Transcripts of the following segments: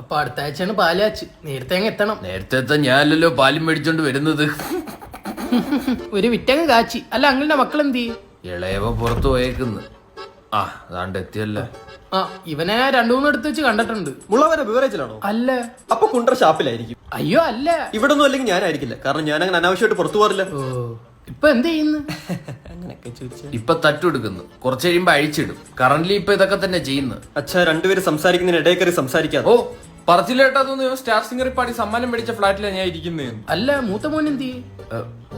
അപ്പൊ അടുത്ത ആഴ്ചയാണ് പാലാച്ച്. നേരത്തെ അങ്ങ് എത്തണം. നേരത്തെ ഞാനല്ലോ പാലും മേടിച്ചോണ്ട് വരുന്നത്. ഒരു വിറ്റങ്ങ് കാച്ചി. അല്ല അങ്ങളുടെ മക്കൾ എന്ത് ചെയ്യും? ഇളയവ പുറത്തു പോയേക്കുന്നു. ആ അതാണ്ട് എത്തിയല്ലേ. ആ ഇവനെ 2-3 എടുത്ത് വെച്ച് കണ്ടിട്ടുണ്ട്. മുളവരെ ബിവറേജിലാണോ? അല്ല. അപ്പൊ കുണ്ടറ ഷാപ്പിലായിരിക്കും. അയ്യോ അല്ല. ഇവിടെ ഒന്നും അല്ലെങ്കിൽ ഞാനായിരിക്കില്ല, കാരണം ഞാൻ അങ്ങനെ അനാവശ്യമായിട്ട് പുറത്തു പോറില്ല. ഓ ഇപ്പൊ എന്ത് ചെയ്യുന്നു? അങ്ങനെയൊക്കെ ചോദിച്ചാ ഇപ്പൊ തട്ടെടുക്കുന്നു, കുറച്ച് കഴിയുമ്പോ അഴിച്ചിടും. കറന്റ്ലി ഇപ്പൊ ഇതൊക്കെ തന്നെ ചെയ്യുന്നു. അച്ഛാ രണ്ടുപേര് സംസാരിക്കുന്നതിന് ഇടയിൽ കയറി സംസാരിക്കാതെ. ഓ പറച്ചിലേട്ടാ തോന്നുന്നു. സ്റ്റാർ സിംഗർ പാടി സമ്മാനം മേടിച്ച ഫ്ലാറ്റിലാണ് ഞാൻ ഇരിക്കുന്നത്. അല്ല മൂത്ത മോൻ എന്ത് ചെയ്യും?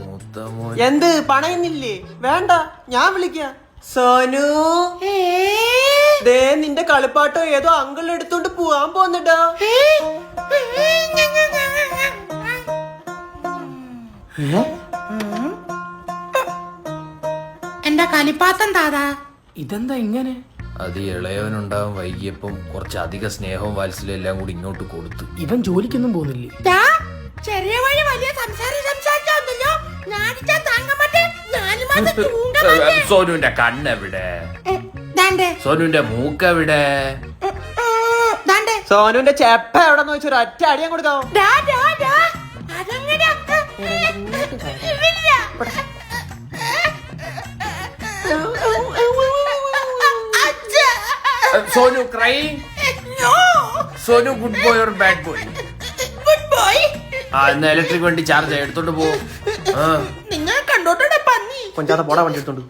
മൂത്ത മോൻ എന്ത് പണയുന്നില്ലേ? വേണ്ട, ഞാൻ വിളിക്കാം. സോനു ദേ നിന്റെ കളിപ്പാട്ടോ ഏതോ അങ്കിൾ എടുത്തോണ്ട് പോവാൻ പോന്നിട്ടാ. എന്റെ കളിപ്പാത്തം താതാ. ഇതെന്താ ഇങ്ങനെ? അത് ഇളയവനുണ്ടാവും വൈകിയപ്പം കുറച്ച് അധിക സ്നേഹവും വാത്സല്യം എല്ലാം കൂടി ഇങ്ങോട്ട് കൊടുത്തു. ഇവൻ ജോലിക്കൊന്നും പോകുന്നില്ലേ? ചെറിയ വഴി വലിയ സംസാരിച്ചോ. സോനുവിന്റെ കണ്ണെവിടെ? സോനുവിന്റെ മൂക്കെവിടെ? സോനുവിന്റെ ചെപ്പ എവിടെന്ന് വെച്ചൊരു ഒറ്റ അടിയാൻ കൊടുക്കാമോ? Sonu crying? Sonu good boy or bad boy? ആ എന്നാ ഇലക്ട്രിക് വണ്ടി ചാർജ് എടുത്തോണ്ട് പോ. നിങ്ങൾ കണ്ടോട്ടെ പന്നി. കൊഞ്ചാതെ പോടാ വണ്ടി എടുത്തോണ്ട്.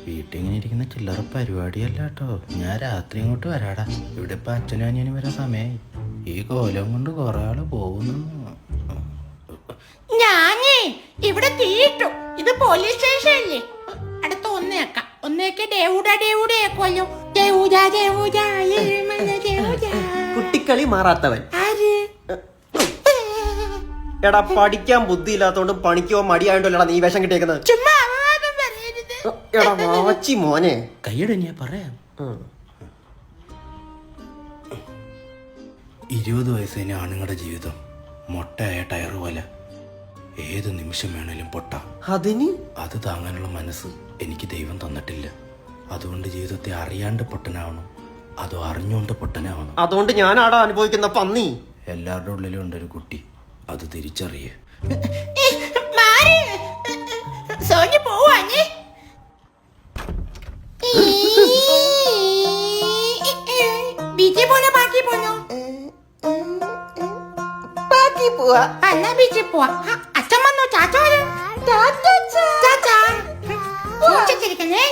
വീട്ടിങ്ങനെ ഇരിക്കുന്ന ചില്ലറ പരിപാടിയല്ല കേട്ടോ. ഞാൻ രാത്രി ഇങ്ങോട്ട് വരാടാ. ഇവിടെ ഇപ്പൊ അച്ഛനും അനിയനും വരാൻ സമയമായി. ഈ കോലം കൊണ്ട് കുറെ ആള് പോകുന്നു. ഞാനേ ഇവിടെ തീയിട്ടു. ഇത് പോലീസ് സ്റ്റേഷനല്ലേ? അടുത്ത ഒന്നേക്കെ ദേവൂടാ കുട്ടിക്കളി മാറാത്തവൻ. ആര്? എടാ പഠിക്കാൻ ബുദ്ധി ഇല്ലാത്തോണ്ട് പണിക്കോ മടിയായോണ്ടല്ലടാ നീ വേഷം കിട്ടിയേക്കുന്നത്. ചുമ്മാ അപവാദം പറയരുത്. എടാ വാച്ചി മോനെ. കൈയ്യടെ ഞാൻ പറയാം. 20 വയസ്സിന് ആണുങ്ങളുടെ ജീവിതം മൊട്ടയായ ടയർ പോലെ ഏത് നിമിഷം വേണേലും പൊട്ടാം. അതിന് അത് താങ്ങാനുള്ള മനസ്സ് എനിക്ക് ദൈവം തന്നിട്ടില്ല. അതുകൊണ്ട് ജീവിതത്തെ അറിയാണ്ട് പൊട്ടനാവണം, അതോ അറിഞ്ഞുകൊണ്ട് പൊട്ടനാവണം. അതുകൊണ്ട് ഞാനാടാ അനുഭവിക്കുന്ന പന്നി. എല്ലാവരുടെ ഉള്ളിലും ഉണ്ടൊരു കുട്ടി, അത് തിരിച്ചറിയേ. സോനി പോവാഞ്ഞേ. ബീച്ചിൽ പോണോ ബാക്കി പോണോ? ബാക്കി പോവാ. എന്നാ ബീച്ചിൽ പോവാ. അച്ഛൻ വന്നോ? ചാച്ച വരും. ചാച്ച. ചിരിക്കണേ.